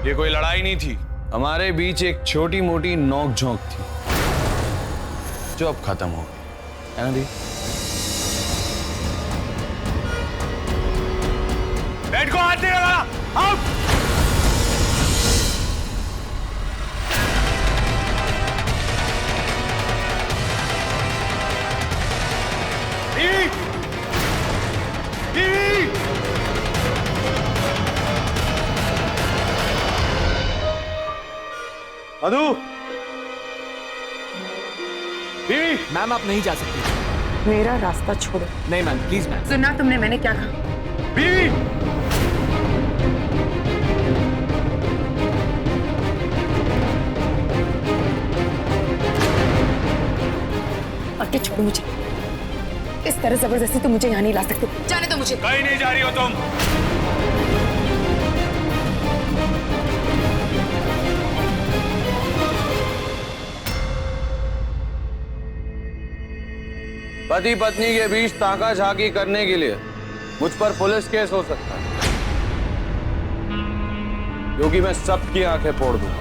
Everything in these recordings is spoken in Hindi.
ये कोई लड़ाई नहीं थी, हमारे बीच एक छोटी मोटी नोक झोंक थी जो अब खत्म हो गई, है ना दी? बैट को हाथ नहीं लगाना, आउट। मधु, मैम आप नहीं जा सकती। मेरा रास्ता छोड़ो। नहीं मैम, प्लीज मैम। सुना तुमने मैंने क्या कहा? बीवी, आके छोड़ो मुझे। इस तरह जबरदस्ती तुम मुझे यहाँ नहीं ला सकते। जाने दो मुझे। कहीं नहीं जा रही हो तुम। पति पत्नी के बीच ताका झाकी करने के लिए मुझ पर पुलिस केस हो सकता है, क्योंकि मैं सबकी आंखें फोड़ दूंगा।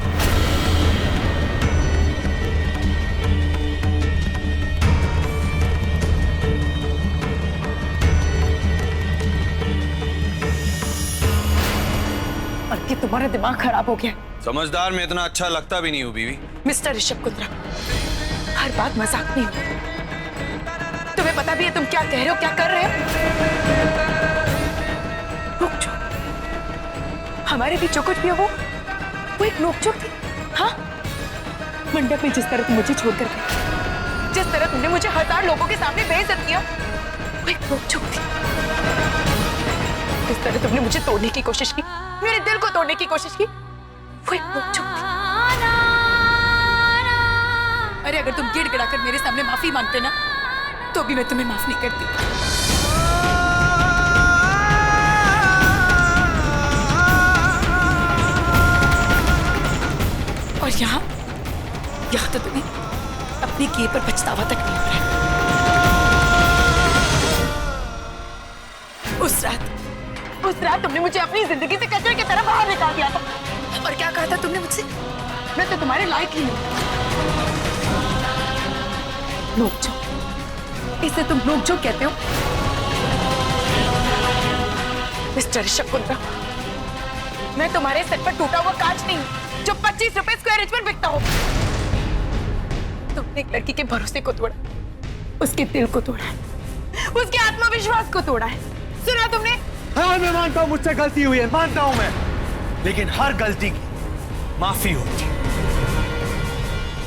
और कि तुम्हारा दिमाग खराब हो गया। समझदार में इतना अच्छा लगता भी नहीं हूँ बीवी। मिस्टर ऋषभ कुंद्रा, हर बात मजाक नहीं होती। तुम्हें पता भी है तुम क्या कह रहे हो, क्या कर रहे हो? रुक जाओ। हमारे बीच जो कुछ भी हो वो एक नोकझोंक थी। हाँ, मंडप में जिस तरह तुम मुझे छोड़कर गए, जिस तरह तुमने मुझे 1000 लोगों के सामने बेइज्जत किया, वो एक नोकझोंक थी। जिस तरह तुमने मुझे तोड़ने की कोशिश की, मेरे दिल को तोड़ने की कोशिश की, वो एक नोकझोंक थी। अरे अगर तुम गिड़गिड़ाकर मेरे सामने माफी मांगते ना, तो भी मैं तुम्हें माफ नहीं करती। और यहाँ तो तुम्हें अपने किए पर पछतावा तक नहीं हो रहा है। उस रात तुमने मुझे अपनी जिंदगी से कचरे की तरह बाहर निकाल दिया था। और क्या कहा था तुमने मुझसे? मैं तो तुम्हारे लायक ही हूँ। नोकझोंक, इसे तुम नोकझोंक कहते हो? मिस्टर ऋषभ कुंद्रा, मैं तुम्हारे सर पर टूटा हुआ कांच नहीं हूं जो 25 रुपए स्क्वायर इंच पर बिकता हो। तुमने एक लड़की के भरोसे को तोड़ा, उसके दिल को तोड़ा है, उसके आत्मविश्वास को तोड़ा है। सुना तुमने? हाँ मैं मानता हूँ मुझसे गलती हुई है, मानता हूँ मैं, लेकिन हर गलती की माफी होती है,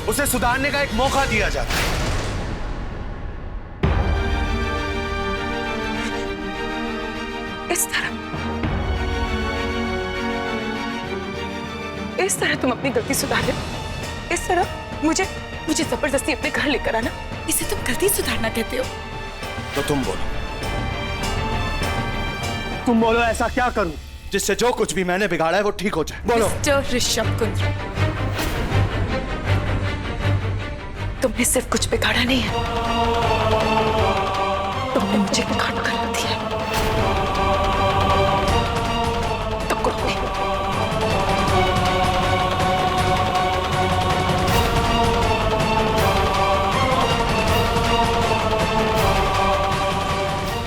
उसे सुधारने का एक मौका दिया जाता है। इस तरह तुम अपनी गलती सुधार रहे हो? इस तरह मुझे जबरदस्ती अपने घर लेकर आना, इसे तुम गलती सुधारना कहते हो? तो तुम बोलो ऐसा क्या करूं जिससे जो कुछ भी मैंने बिगाड़ा है वो ठीक हो जाए? बोलो। मिस्टर ऋषभ कुंद्रा, तुमने सिर्फ कुछ बिगाड़ा नहीं है, तुमने मुझे बिगाड़ कर रख दिया।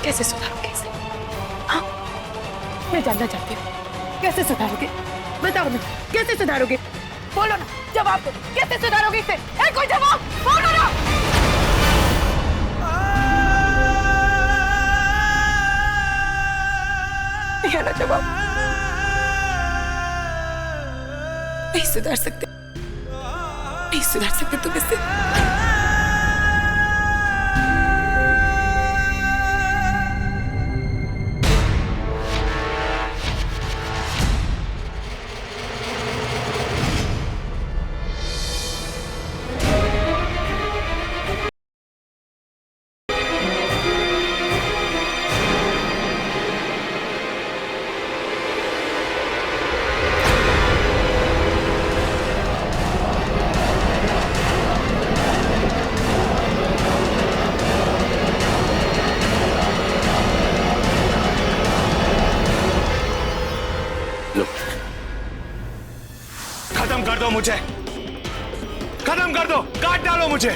कैसे सुधारोगे इसे? हाँ, मैं जानना चाहती हूँ, कैसे सुधारोगे? बताओ ना, कैसे सुधारोगे? बोलो ना, जवाब दो, कैसे सुधारोगे इसे? कोई जवाब बोलो ना। ये ना जवाब, नहीं सुधार सकते, नहीं सुधार सकते तुम इसे। मुझे, खत्म कर दो, काट डालो मुझे,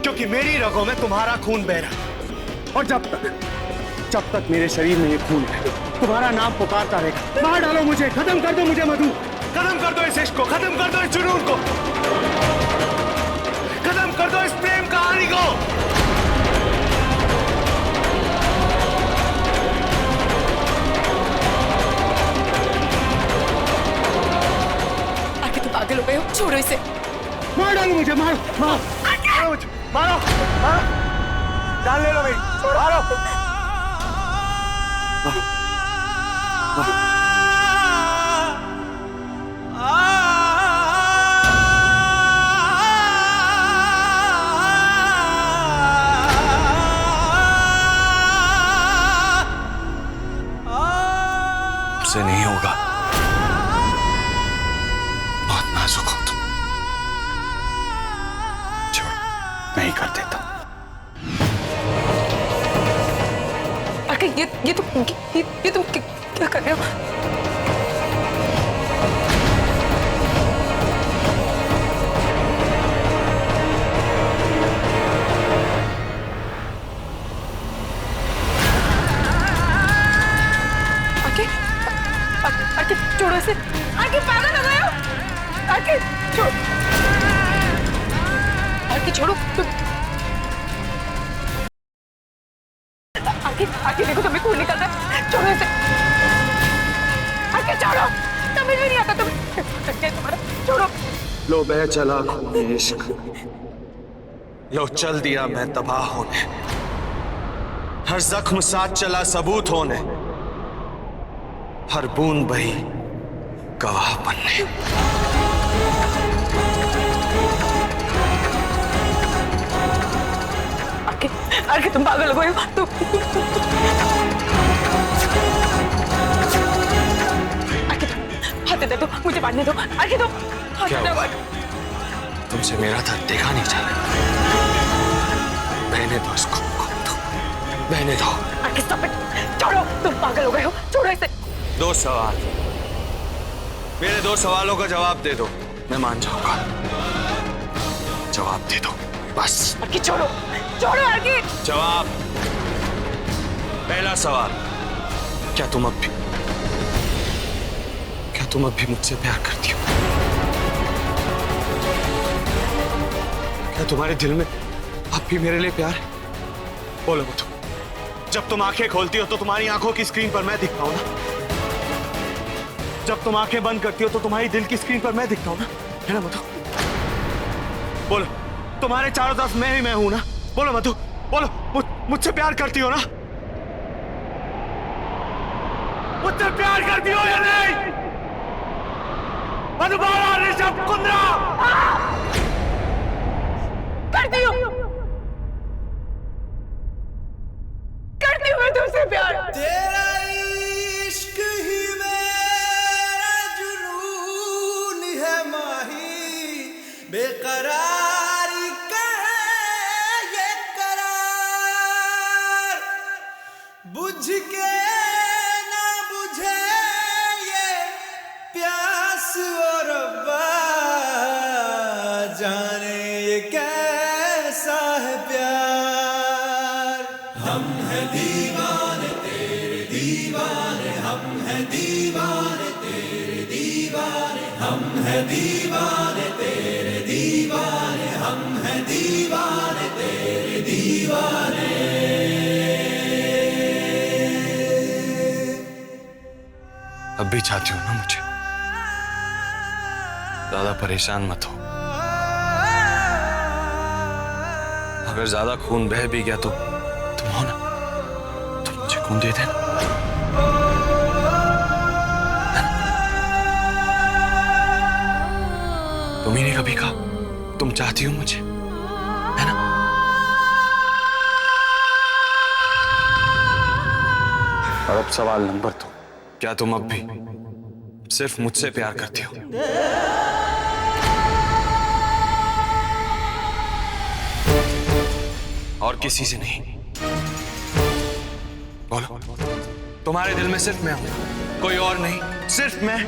क्योंकि मेरी रगों में तुम्हारा खून बह रहा है और जब तक मेरे शरीर में ये खून है तुम्हारा नाम पुकारता रहेगा। मार डालो मुझे, खत्म कर दो मुझे मधु, खत्म कर दो इस इश्क को, खत्म कर दो इस जुनून को, खत्म कर दो इस प्रेम कहानी को। आके तुम पागल हो गए हो, छोड़ो इसे। मार डालो मुझे, मारो मारो मारो मुझे, मारो मारो, जान ले लो मेरी, मारो से नहीं होगा, बहुत नाजुक हो तुम, छोड़, मैं ही कर देता हूं। आके ये तुम क्या कर रहे हो? आके छोड़ो इसे, आके पागल हो गए हो, आके छोड़ो, आके छोड़ो, आके देखो तुम्हें खून निकल रहा है, छोड़ो इसे, आके छोड़ो, समझ में नहीं आता तुम्हारा, छोड़ो। लो बह चला खून इश्क, लो चल दिया मैं तबाह होने, हर जख्म साथ चला सबूत होने, हर बूंद बही गवाह बनने। आके तुम पागल हो गए हो, तुम आके हाथ दे दो, मुझे बांधने दो, आके दो, हाथ दे दो। तुमसे मेरा दर्द देखा नहीं जा रहा, बहने दो इसको, बहने दो। आके स्टॉप इट, छोड़ो, तुम पागल हो गए हो, छोड़ो इसे। दो सवाल, मेरे दो सवालों का जवाब दे दो, मैं मान जाऊंगा, जवाब दे दो बस। आके छोड़ो, छोड़ो आके। जवाब, पहला सवाल, क्या तुम अब भी मुझसे प्यार करती हो? क्या तुम्हारे दिल में अब भी मेरे लिए प्यार है? बोलो मधु, जब तुम आंखें खोलती हो तो तुम्हारी आंखों की स्क्रीन पर मैं दिखता हूं ना, जब तुम आंखें बंद करती हो तो तुम्हारी दिल की स्क्रीन पर मैं दिखता हूं ना, है ना मधु? बोलो, तुम्हारे चारों तरफ मैं ही मैं हूं ना? बोलो मधु, बोलो, मुझसे प्यार करती हो ना? मुझसे प्यार करती हो या नहीं? मधुबाला ऋषभ कुंद्रा, करती हूँ मैं तुमसे प्यार। तेरा इश्क ही मेरा जुनून है माही, बेकरारी का है ये करार, बुझ के ना बुझे ये प्यास और रब्बा, जाने ये कैसा है प्यार। हम हैं दीवाने तेरे दीवाने, हम हैं दीवाने तेरे दीवाने, हम हैं दीवाने तेरे दीवाने, हम हैं दीवाने तेरे दीवाने। अब भी चाहती हो ना मुझे? ज्यादा परेशान मत हो, अगर ज्यादा खून बह भी गया तो तुम हो ना, तुम मुझे खून दे देना। तुम ही ने कभी कहा तुम चाहती हो मुझे, है ना? और अब सवाल नंबर 2, क्या तुम अब भी सिर्फ मुझसे प्यार करती हो? और किसी से नहीं? बोलो, तुम्हारे दिल में सिर्फ मैं हूं, कोई और नहीं, सिर्फ मैं?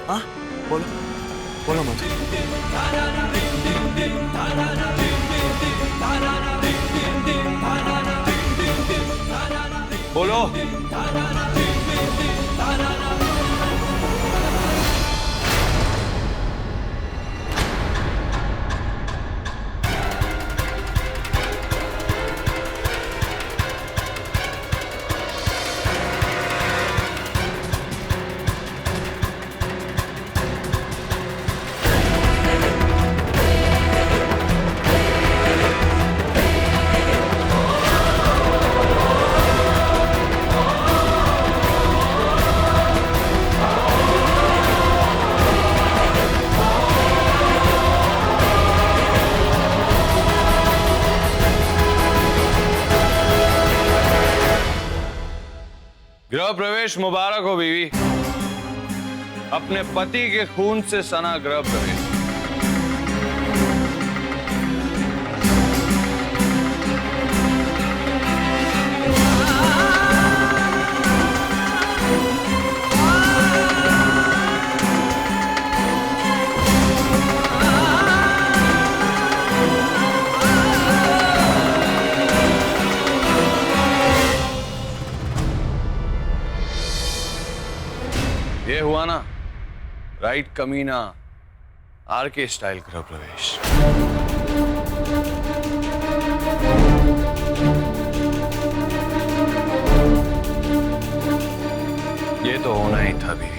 हाँ बोलो बोलो मधु। बोलो। गृह प्रवेश मुबारक हो बीवी। अपने पति के खून से सना गृह प्रवेश। ये हुआ ना राइट कमीना आरके स्टाइल गृह प्रवेश। ये तो होना ही था भी।